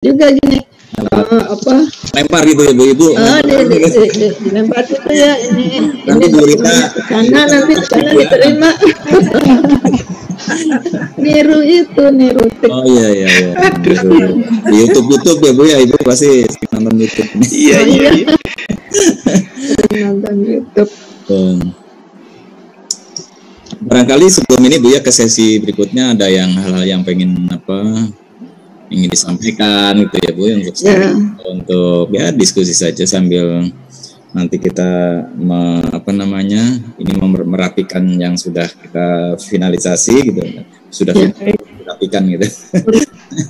juga gini. Apa lempar gitu ya Bu-ibu. Dilempar gitu ya, Nanti Bu Rita karena nanti karena diterima. niru Oh iya di YouTube ya Bu ya, Ibu pasti nonton YouTube. Iya. Nonton YouTube. Barangkali sebelum ini Bu ya, ke sesi berikutnya ada hal-hal yang ingin disampaikan gitu ya Bu, untuk diskusi saja sambil nanti kita merapikan yang sudah kita finalisasi gitu, sudah dirapikan gitu.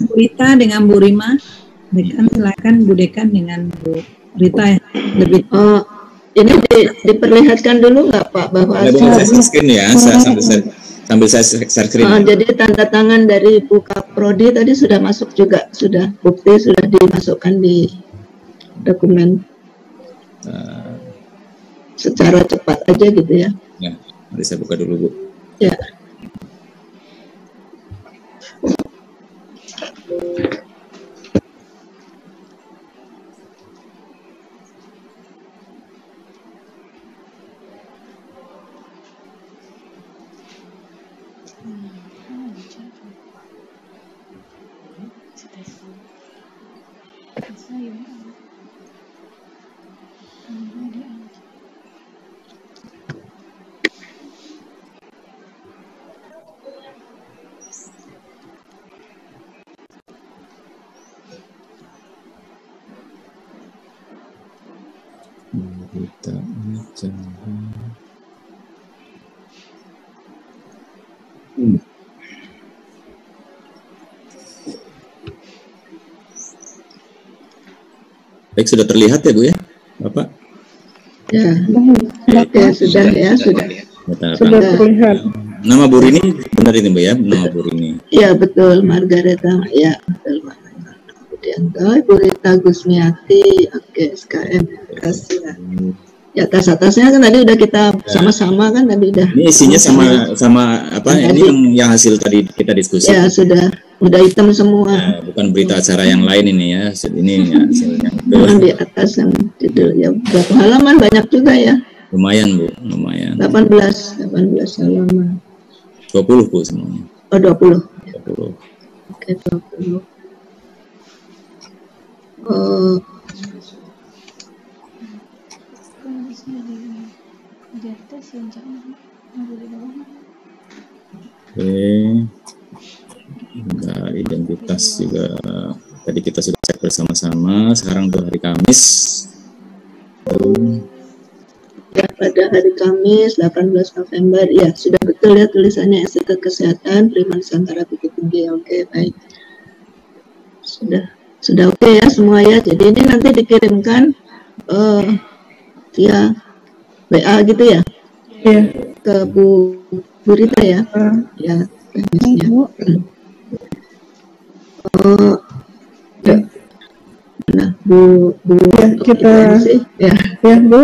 Bu Rita dengan Bu Rima, Dekan silakan Bu Dekan dengan Bu Rita lebih. Ini diperlihatkan dulu nggak Pak bahwa saya screen ya, sambil saya share screen. Jadi tanda tangan dari Bu Kaprodi tadi sudah masuk juga, sudah bukti sudah dimasukkan di dokumen secara cepat aja gitu ya. Ya, nanti saya buka dulu Bu. Ya. Baik, sudah terlihat ya Bu ya, Bapak? Ya, sudah terlihat. Nama Bu Rini benar ini Bu ya, nama Bu Rini. Iya betul, Margareta. Ya betul Pak. Kemudian Bu Rita Gusmiati, oke SKM, terima kasih. Ya atasnya kan tadi udah kita sama-sama kan tadi udah. Ini isinya sama ini yang hasil tadi kita diskusi. Ya sudah hitam semua. Ya, bukan berita acara yang lain ini ya. Ini hasilnya. Di atas yang judul ya, berapa halaman, banyak juga ya. Lumayan Bu, lumayan. 18 halaman. 20 Bu semuanya. Oh 20. Oke 20. Nah, identitas juga tadi kita sudah cek bersama-sama. Sekarang untuk hari Kamis. Ya, pada hari Kamis 18 November ya sudah betul ya tulisannya Institut Kesehatan Prima Nusantara Bukit Tinggi. Oke baik, sudah oke ya semua ya. Jadi ini nanti dikirimkan via WA gitu ya, ke Bu Rita ya. Ya teknisnya. Nah Bu kita Bu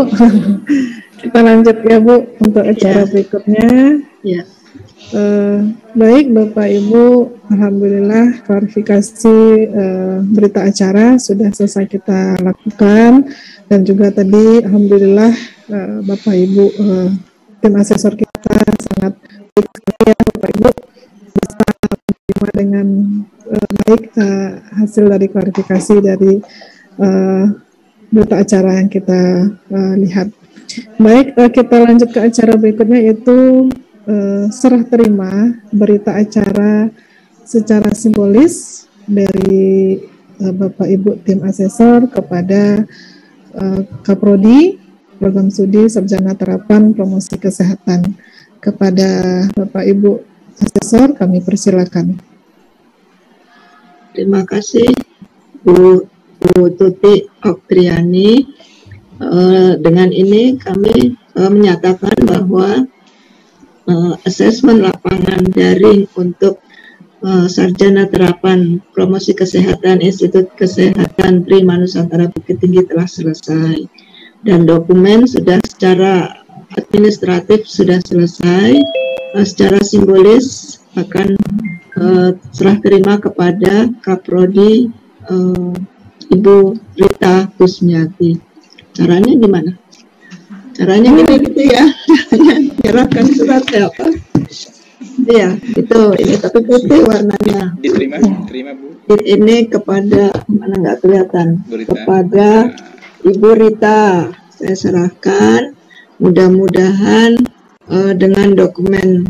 kita lanjut ya Bu untuk acara berikutnya. Ya. Baik Bapak Ibu, alhamdulillah klarifikasi berita acara sudah selesai kita lakukan, dan juga tadi alhamdulillah Bapak Ibu tim asesor kita sangat baik sekali ya Bapak Ibu, bisa menerima dengan baik hasil dari klarifikasi dari berita acara yang kita lihat. Baik, kita lanjut ke acara berikutnya, yaitu serah terima berita acara secara simbolis dari Bapak Ibu tim asesor kepada Kaprodi Program Studi Sarjana Terapan Promosi Kesehatan. Kepada Bapak Ibu asesor kami persilakan. Terima kasih Bu Tuti Oktriani. Dengan ini kami menyatakan bahwa asesmen lapangan daring untuk Sarjana Terapan Promosi Kesehatan Institut Kesehatan Prima Nusantara Bukit Tinggi telah selesai, dan dokumen sudah secara administratif sudah selesai. Secara simbolis akan serah terima kepada Kaprodi Ibu Rita Kusmiati. Caranya gimana? Caranya gini gitu ya, nyerahkan surat apa? Iya, itu ini tapi putih warnanya. Diterima Bu. Ini kepada mana nggak kelihatan? Kepada Ibu Rita, saya serahkan. Mudah-mudahan dengan dokumen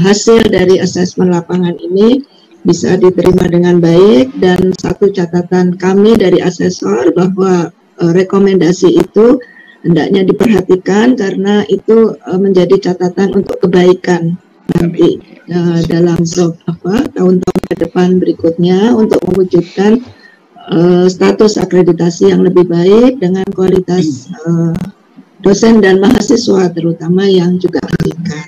hasil dari asesmen lapangan ini bisa diterima dengan baik, dan satu catatan kami dari asesor bahwa rekomendasi itu hendaknya diperhatikan karena itu menjadi catatan untuk kebaikan nanti dalam tahun-tahun ke depan berikutnya untuk mewujudkan status akreditasi yang lebih baik dengan kualitas dosen dan mahasiswa terutama yang juga meningkat.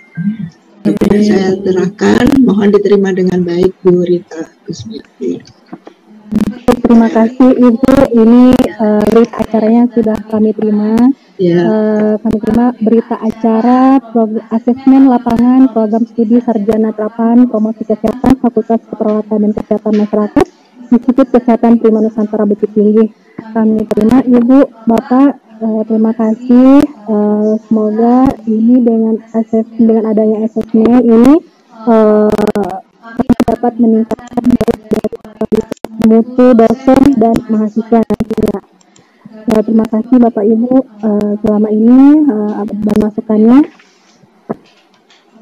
Saya serahkan, mohon diterima dengan baik Bu Rita Kusmiati. Terima kasih Ibu, ini berita acaranya sudah kami terima. Kami terima berita acara asesmen lapangan program studi sarjana terapan promosi kesehatan Fakultas Keperawatan dan Kesehatan Masyarakat Institut Kesehatan Prima Nusantara Bukit Tinggi. Kami terima Ibu, Bapak, terima kasih. Semoga ini dengan adanya asesmen ini dapat meningkatkan mutu dosen dan mahasiswa nantinya. Terima kasih Bapak Ibu selama ini dan masukannya.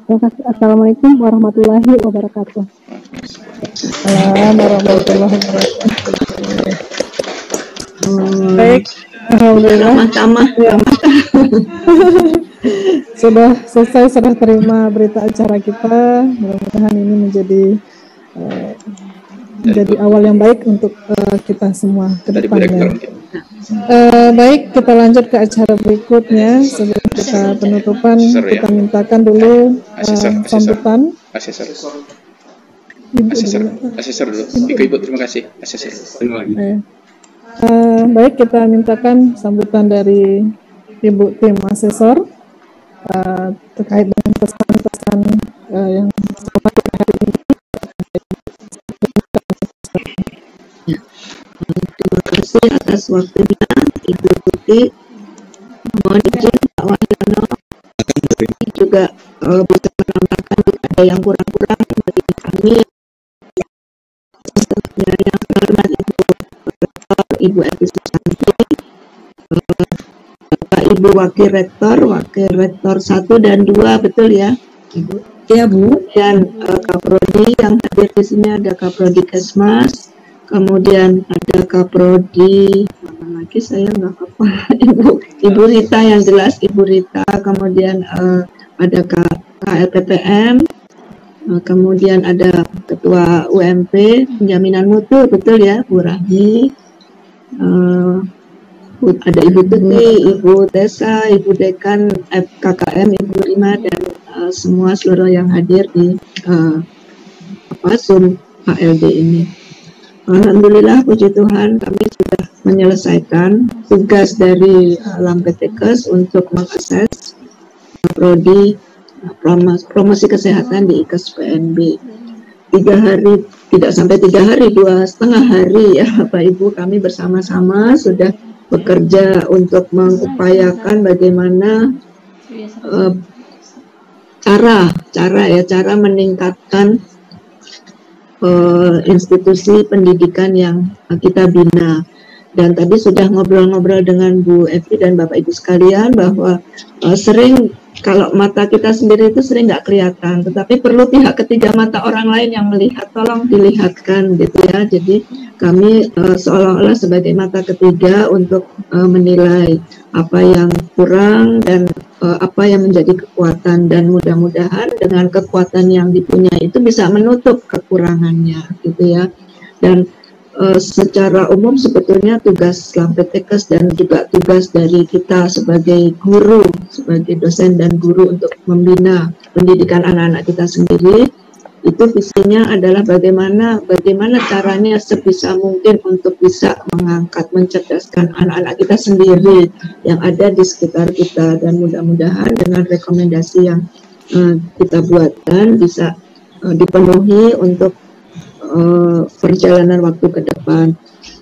Terima kasih. Assalamualaikum warahmatullahi wabarakatuh. Warahmatullahi wabarakatuh. Baik, alhamdulillah. Sudah selesai, sudah terima berita acara kita. Mudah-mudahan ini menjadi awal yang baik untuk kita semua ke depannya. Baik, kita lanjut ke acara berikutnya. Sebelum kita penutupan, kita mintakan dulu sambutan. Asesor dulu. Ibu, terima kasih. Asesor. Baik, kita mintakan sambutan dari Ibu tim asesor terkait dengan pesan-pesan yang sama hari ini. Terima kasih atas waktunya Ibu Tuti. Mohon izin Pak Wahyono juga bisa menambahkan jika ada yang kurang-kurang bagi kami. Yang terhormat Ibu Evi Susanti, Bapak Ibu Wakil Rektor 1 dan 2, betul ya Ibu? Iya Bu. Dan Kaprodi yang hadir di sini ada Kaprodi Kesmas, kemudian ada Kaprodi mana lagi saya nggak apa Ibu Rita yang jelas Ibu Rita, kemudian ada KLPTM, kemudian ada Ketua UMP Penjaminan Mutu, betul ya Bu Rahmi, ada Ibu Tuti, Ibu Tessa, Ibu Dekan FKKM, Ibu Rima, dan semua seluruh yang hadir di Zoom HLD ini. Alhamdulillah, puji Tuhan, kami sudah menyelesaikan tugas dari Lampetekes untuk mengakses prodi promosi kesehatan di IKES PNB. 3 hari, tidak sampai 3 hari, 2,5 hari ya Bapak Ibu, kami bersama-sama sudah bekerja untuk mengupayakan bagaimana cara meningkatkan institusi pendidikan yang kita bina. Dan tadi sudah ngobrol-ngobrol dengan Bu Evi dan Bapak Ibu sekalian bahwa sering kalau mata kita sendiri itu sering nggak kelihatan, tetapi perlu pihak ketiga, mata orang lain yang melihat, tolong dilihatkan gitu ya. Jadi kami seolah-olah sebagai mata ketiga untuk menilai apa yang kurang dan apa yang menjadi kekuatan, dan mudah-mudahan dengan kekuatan yang dipunyai itu bisa menutup kekurangannya gitu ya. Dan secara umum sebetulnya tugas Lampetekes dan juga tugas dari kita sebagai guru, sebagai dosen dan guru untuk membina pendidikan anak-anak kita sendiri, itu visinya adalah bagaimana caranya sebisa mungkin untuk bisa mengangkat, mencerdaskan anak-anak kita sendiri yang ada di sekitar kita, dan mudah-mudahan dengan rekomendasi yang kita buatkan bisa dipenuhi untuk perjalanan waktu ke depan.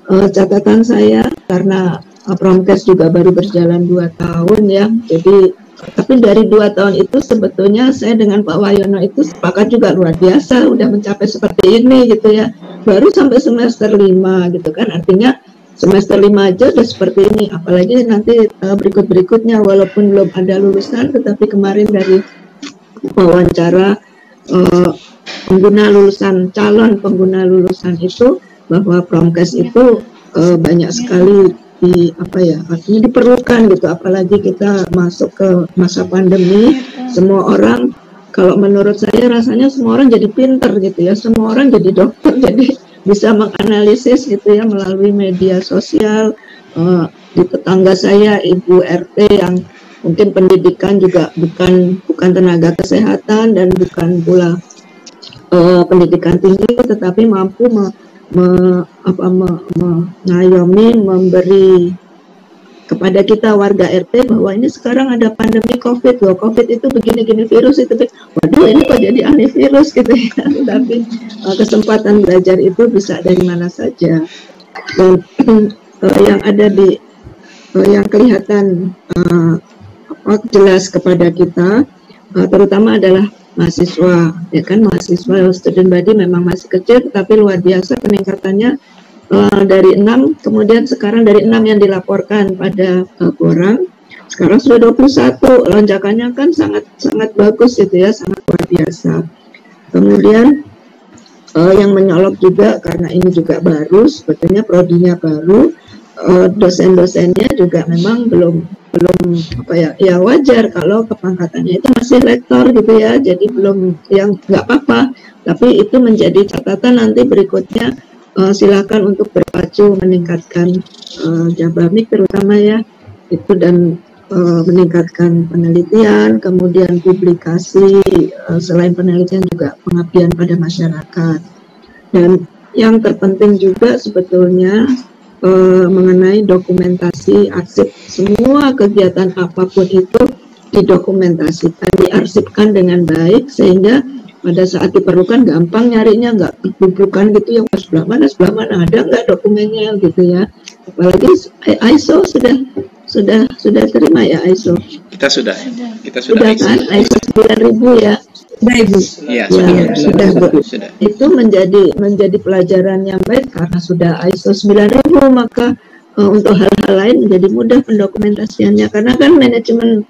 Catatan saya karena Promkes juga baru berjalan 2 tahun ya, jadi tapi dari 2 tahun itu sebetulnya saya dengan Pak Wahyono itu sepakat juga luar biasa, udah mencapai seperti ini gitu ya, baru sampai semester 5 gitu kan, artinya semester 5 aja udah seperti ini, apalagi nanti berikut-berikutnya walaupun belum ada lulusan, tetapi kemarin dari wawancara calon pengguna lulusan itu bahwa Promkes itu banyak sekali artinya diperlukan gitu, apalagi kita masuk ke masa pandemi, semua orang kalau menurut saya rasanya semua orang jadi pinter gitu ya, semua orang jadi dokter, jadi bisa menganalisis gitu ya melalui media sosial. Di tetangga saya Ibu RT yang mungkin pendidikan juga bukan tenaga kesehatan dan bukan pula pendidikan tinggi, tetapi mampu mengayomi, memberi kepada kita warga RT bahwa ini sekarang ada pandemi COVID loh, COVID itu begini-gini virus itu, waduh ini kok jadi antivirus gitu ya, tapi kesempatan belajar itu bisa dari mana saja, dan yang ada di yang kelihatan jelas kepada kita terutama adalah mahasiswa, ya kan, mahasiswa student body memang masih kecil, tapi luar biasa peningkatannya dari 6, kemudian sekarang dari 6 yang dilaporkan pada orang, sekarang sudah 21, lonjakannya kan sangat bagus gitu ya, sangat luar biasa. Kemudian yang menyolok juga karena ini juga baru, sebetulnya prodinya baru, dosen-dosennya juga memang belum ya wajar kalau kepangkatannya itu masih rektor gitu ya, jadi belum, yang nggak apa-apa, tapi itu menjadi catatan nanti berikutnya. Silakan untuk berpacu meningkatkan Jabamik terutama ya itu, dan meningkatkan penelitian, kemudian publikasi, selain penelitian juga pengabdian pada masyarakat, dan yang terpenting juga sebetulnya mengenai dokumentasi arsip, semua kegiatan apapun itu didokumentasikan, diarsipkan dengan baik sehingga pada saat diperlukan gampang nyarinya, nggak bukan gitu yang sebelah mana ada nggak dokumennya gitu ya. Apalagi ISO sudah terima ya ISO. Kita sudah ISO. Kan ISO 9000 ya. Ibu. Ya, sudah. Itu menjadi pelajaran yang baik karena sudah ISO 9000, maka untuk hal-hal lain menjadi mudah pendokumentasiannya, karena kan manajemen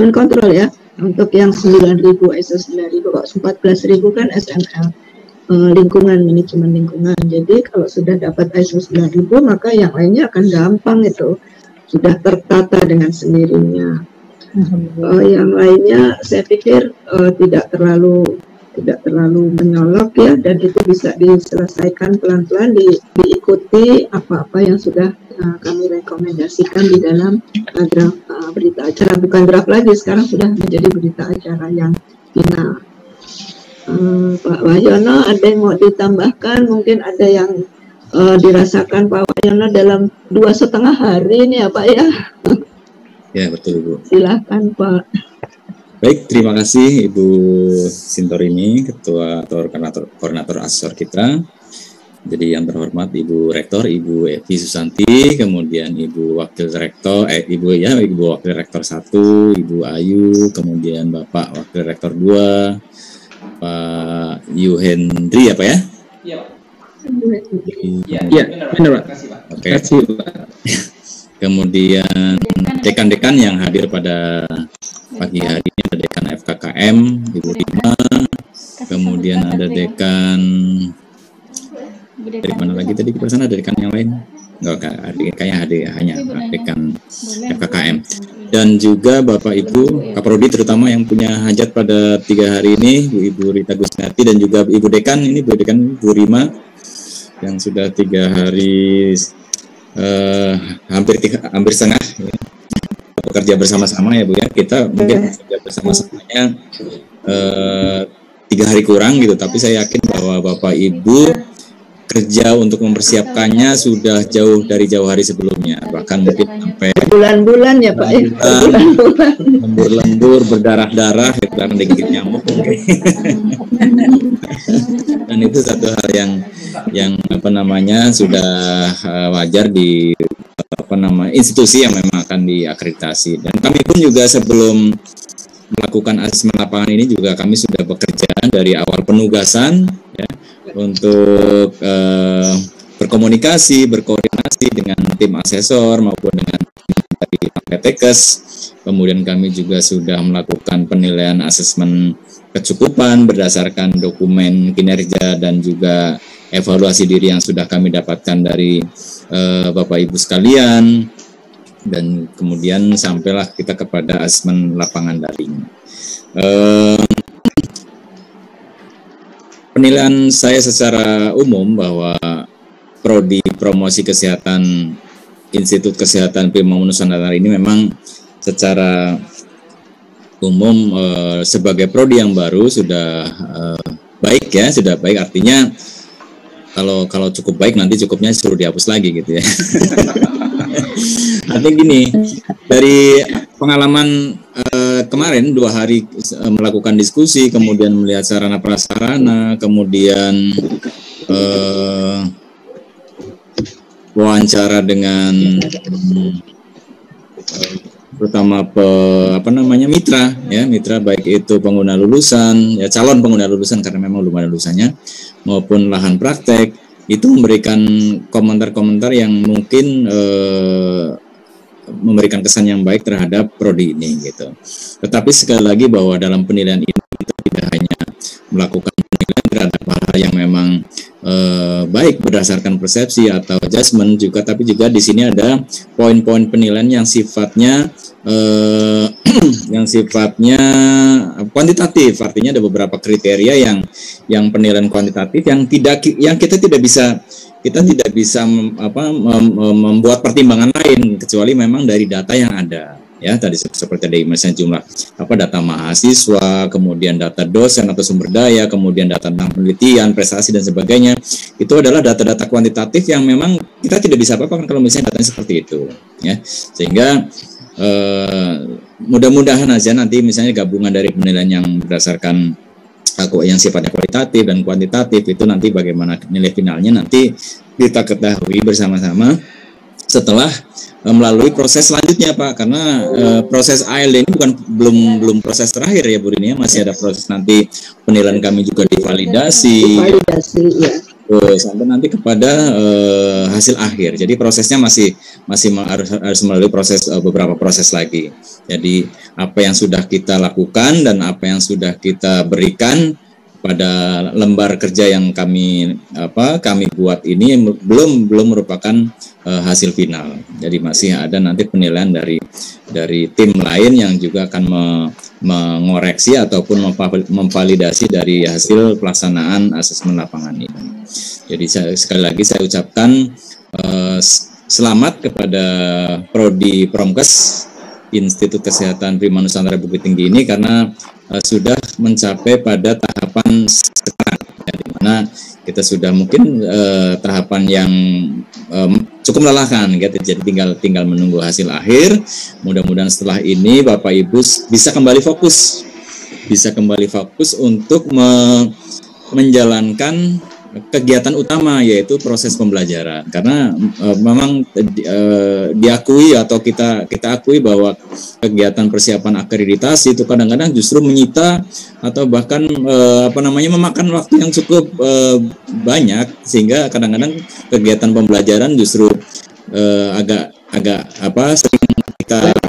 kontrol ya. Untuk yang 9000 ISO 9000 kok 14000 kan SML manajemen lingkungan. Jadi kalau sudah dapat ISO 9000 maka yang lainnya akan gampang, itu sudah tertata dengan sendirinya. Yang lainnya saya pikir tidak terlalu menyolok ya, dan itu bisa diselesaikan pelan-pelan, diikuti apa-apa yang sudah kami rekomendasikan di dalam draft berita acara, bukan draft lagi, sekarang sudah menjadi berita acara yang final. Pak Wahyono, ada yang mau ditambahkan? Mungkin ada yang dirasakan Pak Wahyono dalam 2,5 hari ini ya Pak ya? Ya betul Bu. Silahkan Pak. Baik, terima kasih Ibu Sintorini, Ketua atau Koordinator Asesor kita. Jadi yang terhormat Ibu Rektor, Ibu Evi Susanti, kemudian Ibu Wakil Rektor, Ibu Wakil Rektor 1, Ibu Ayu, kemudian Bapak Wakil Rektor 2, Pak Yuhendri apa ya? Iya Pak. Iya, benar Pak. Oke. Kemudian dekan-dekan yang hadir pada pagi hari ini, ada dekan FKKM Ibu Rima, kemudian ada dekan dari mana lagi tadi, kita sana ada dekan yang lain? Enggak, kayaknya hanya dekan FKKM, dan juga Bapak Ibu Kaprodi terutama yang punya hajat pada 3 hari ini, Ibu Rita Gusnati, dan juga Ibu Dekan ini, Bu Rima yang sudah 3 hari hampir setengah ya, bekerja bersama-sama ya Bu ya. Kita mungkin bekerja bersama-samanya 3 hari kurang gitu, tapi saya yakin bahwa Bapak Ibu kerja untuk mempersiapkannya sudah jauh hari sebelumnya, bahkan mungkin sampai bulan-bulan ya Pak ya, lembur-lembur, berdarah-darah karena digigit nyamuk. Dan itu satu hal yang apa namanya sudah wajar di institusi yang memang akan diakreditasi. Dan kami pun juga sebelum melakukan asesmen lapangan ini juga kami sudah bekerja dari awal penugasan ya, untuk berkomunikasi, berkoordinasi dengan tim asesor maupun dengan dari PTKes. Kemudian kami juga sudah melakukan penilaian asesmen kecukupan berdasarkan dokumen kinerja dan juga evaluasi diri yang sudah kami dapatkan dari Bapak Ibu sekalian. Dan kemudian sampailah kita kepada asesmen lapangan daring. Penilaian saya secara umum bahwa Prodi Promosi Kesehatan Institut Kesehatan Prima Nusantara ini memang secara umum sebagai prodi yang baru sudah baik ya, sudah baik, artinya kalau cukup baik nanti cukupnya suruh dihapus lagi gitu ya. Artinya gini, dari pengalaman kemarin 2 hari melakukan diskusi, kemudian melihat sarana prasarana, kemudian wawancara dengan terutama mitra ya, mitra baik itu pengguna lulusan ya, calon pengguna lulusan karena memang belum ada lulusannya, maupun lahan praktek, itu memberikan komentar-komentar yang mungkin memberikan kesan yang baik terhadap prodi ini gitu. Tetapi sekali lagi bahwa dalam penilaian ini kita tidak hanya melakukan penilaian terhadap hal yang memang baik berdasarkan persepsi atau adjustment juga, tapi juga di sini ada poin-poin penilaian yang sifatnya kuantitatif. Artinya ada beberapa kriteria yang penilaian kuantitatif yang kita tidak bisa membuat pertimbangan lain kecuali memang dari data yang ada. Ya, tadi seperti ada misalnya jumlah data mahasiswa, kemudian data dosen atau sumber daya, kemudian data tentang penelitian, prestasi dan sebagainya. Itu adalah data-data kuantitatif yang memang kita tidak bisa apa-apa kalau misalnya datanya seperti itu, ya. Sehingga mudah-mudahan aja nanti misalnya gabungan dari penilaian yang berdasarkan yang sifatnya kualitatif dan kuantitatif itu nanti bagaimana nilai finalnya nanti kita ketahui bersama-sama setelah melalui proses selanjutnya Pak, karena proses ALD ini belum proses terakhir ya Bu Rini, masih ada proses nanti penilaian kami juga divalidasi ya. Sampai nanti kepada hasil akhir. Jadi prosesnya masih harus melalui proses beberapa proses lagi. Jadi apa yang sudah kita lakukan dan apa yang sudah kita berikan pada lembar kerja yang kami buat ini belum merupakan hasil final. Jadi masih ada nanti penilaian dari tim lain yang juga akan mengoreksi ataupun memvalidasi dari hasil pelaksanaan asesmen lapangan ini. Jadi sekali lagi saya ucapkan selamat kepada Prodi Promkes Institut Kesehatan Prima Nusantara Bukit Tinggi ini karena sudah mencapai pada tahapan sekarang, ya, di mana kita sudah mungkin tahapan yang cukup melelahkan, gitu. Jadi tinggal menunggu hasil akhir. Mudah-mudahan setelah ini Bapak Ibu bisa kembali fokus untuk menjalankan kegiatan utama, yaitu proses pembelajaran, karena memang diakui atau kita akui bahwa kegiatan persiapan akreditasi itu kadang-kadang justru menyita atau bahkan memakan waktu yang cukup banyak, sehingga kadang-kadang kegiatan pembelajaran justru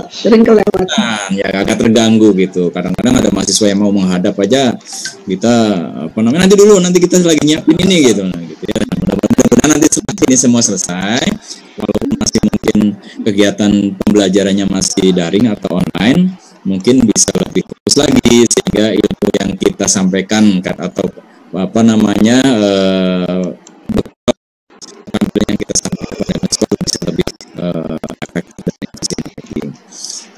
sering kelewatan, ya agak terganggu gitu. Kadang-kadang ada mahasiswa yang mau menghadap aja kita nanti kita lagi nyiapin ini gitu ya. Mudah-mudahan nanti setelah ini semua selesai, walaupun masih mungkin kegiatan pembelajarannya masih daring atau online, mungkin bisa lebih fokus lagi sehingga ilmu yang kita sampaikan atau yang kita sampaikan kepada mahasiswa bisa lebih efektif dan efisien.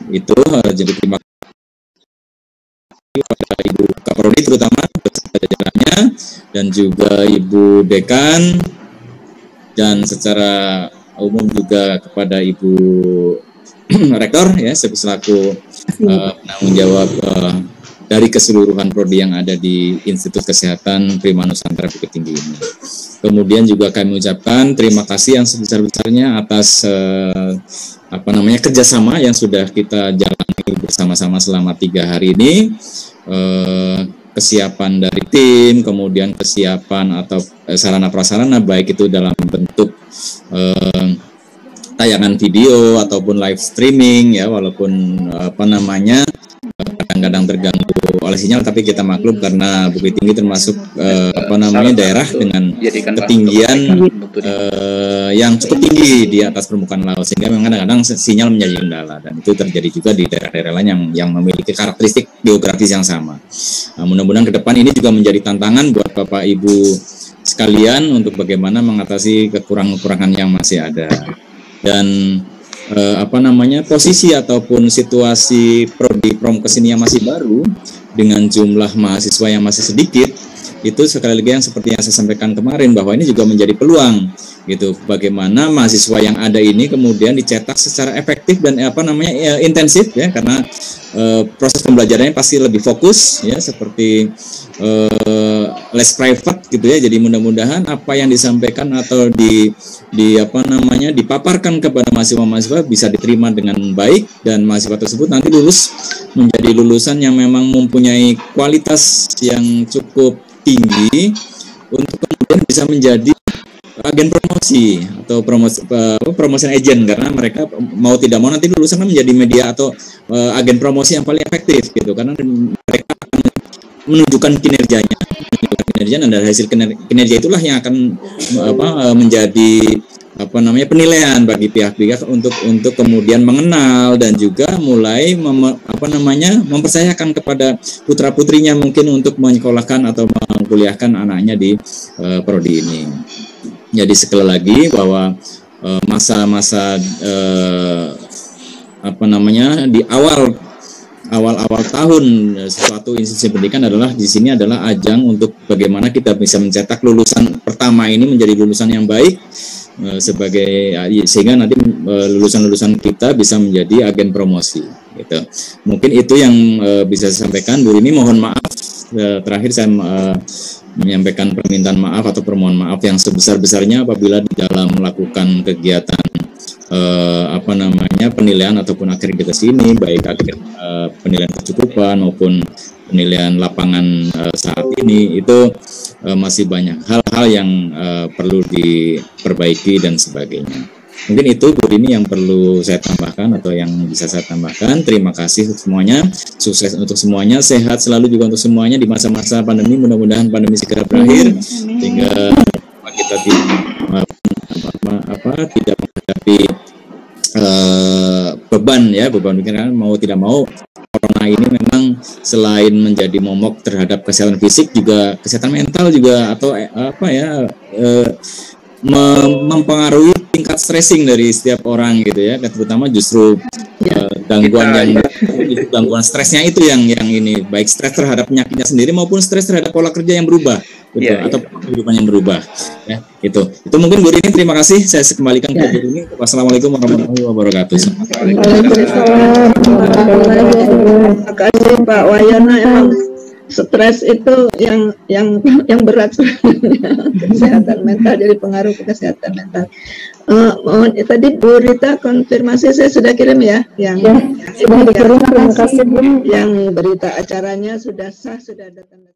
Itu jadi terima kasih kepada Ibu Kaprodi terutama beserta jajarannya dan juga Ibu Dekan, dan secara umum juga kepada Ibu Rektor ya selaku penanggung jawab dari keseluruhan prodi yang ada di Institut Kesehatan Prima Nusantara Bukit Tinggi ini. Kemudian juga kami ucapkan terima kasih yang sebesar-besarnya atas kerjasama yang sudah kita jalani bersama-sama selama 3 hari ini. Kesiapan dari tim, kemudian kesiapan atau sarana prasarana baik itu dalam bentuk tayangan video ataupun live streaming ya, walaupun kadang-kadang terganggu oleh sinyal, tapi kita maklum karena Bukit Tinggi termasuk daerah dengan ketinggian yang cukup tinggi di atas permukaan laut, sehingga memang kadang-kadang sinyal menjadi kendala, dan itu terjadi juga di daerah-daerah lain yang memiliki karakteristik geografis yang sama. Mudah-mudahan ke depan ini juga menjadi tantangan buat Bapak Ibu sekalian untuk bagaimana mengatasi kekurangan-kekurangan yang masih ada. Dan posisi ataupun situasi prodi Promkes ini yang masih baru dengan jumlah mahasiswa yang masih sedikit, itu sekali lagi yang seperti yang saya sampaikan kemarin, bahwa ini juga menjadi peluang gitu, bagaimana mahasiswa yang ada ini kemudian dicetak secara efektif dan intensif ya, karena proses pembelajarannya pasti lebih fokus ya, seperti les private gitu ya. Jadi mudah-mudahan apa yang disampaikan atau dipaparkan kepada mahasiswa-mahasiswa bisa diterima dengan baik, dan mahasiswa tersebut nanti lulus menjadi lulusan yang memang mempunyai kualitas yang cukup tinggi untuk kemudian bisa menjadi agen promosi atau promotion agent, karena mereka mau tidak mau nanti lulusan menjadi media atau agen promosi yang paling efektif gitu, karena mereka akan menunjukkan kinerjanya, dan dari hasil kinerja itulah yang akan menjadi penilaian bagi pihak-pihak untuk kemudian mengenal dan juga mulai mempercayakan kepada putra-putrinya mungkin untuk menyekolahkan atau mengkuliahkan anaknya di prodi ini. Jadi sekali lagi bahwa masa-masa di awal tahun suatu institusi pendidikan adalah di sini adalah ajang untuk bagaimana kita bisa mencetak lulusan pertama ini menjadi lulusan yang baik, sehingga nanti lulusan-lulusan kita bisa menjadi agen promosi gitu. Mungkin itu yang bisa saya sampaikan. Bu Rini, mohon maaf terakhir saya menyampaikan permintaan maaf atau permohonan maaf yang sebesar-besarnya apabila di dalam melakukan kegiatan penilaian ataupun akreditasi ini, baik penilaian kecukupan maupun penilaian lapangan saat ini, itu masih banyak hal-hal yang perlu diperbaiki dan sebagainya. Mungkin itu Bu Rini yang perlu saya tambahkan atau yang bisa saya tambahkan. Terima kasih untuk semuanya, sukses untuk semuanya, sehat selalu juga untuk semuanya di masa-masa pandemi. Mudah-mudahan pandemi segera berakhir sehingga kita tidak menghadapi beban pikiran. Mau tidak mau corona ini memang selain menjadi momok terhadap kesehatan fisik, juga kesehatan mental juga mempengaruhi tingkat stressing dari setiap orang gitu ya, terutama justru gangguan stresnya itu yang ini, baik stres terhadap penyakitnya sendiri maupun stres terhadap pola kerja yang berubah gitu, atau kehidupan yang berubah ya, itu mungkin Bu Rini. Terima kasih, saya kembalikan ke Bu Rini. Wassalamualaikum warahmatullahi wabarakatuh. Terima kasih Pak Wayono. Emang stres itu yang berat kesehatan mental, jadi pengaruh ke kesehatan mental. Mohon tadi Bu Rita konfirmasi, saya sudah kirim ya yang berita acaranya sudah sah, sudah datang.